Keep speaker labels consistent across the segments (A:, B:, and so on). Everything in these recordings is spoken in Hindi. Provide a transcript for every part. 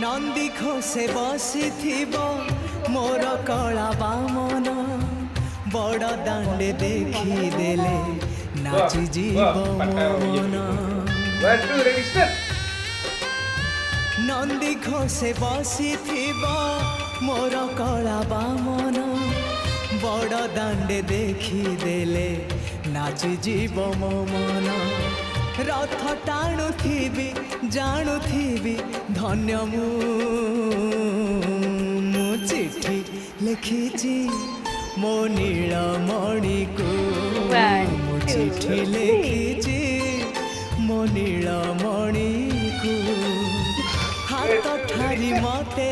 A: नंदी घोषे बसी मोर कला बामन बड़ दांडे देखी देले नाची जीव मन नंदी घोषे बसी मोर कला बामन बड़ दांडे देखी देले नाची जीव मो मन रथ टाणुथिबी जाणुथिबी धन्य मु चिट्ठी लिखिची मो नीलमणि को मु चिट्ठी लिखिची मो नीलमणि को हाथ ठारी मते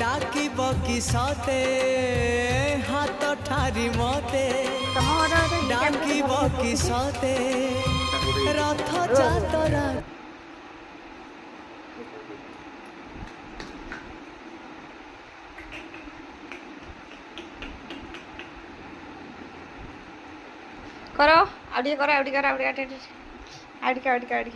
A: डाकिब कि सते हाथ ठारी मते डाकिब कि सते रथ जातरा
B: करो आउडी करो आउडी करो Audi Audi Audi Audi Audi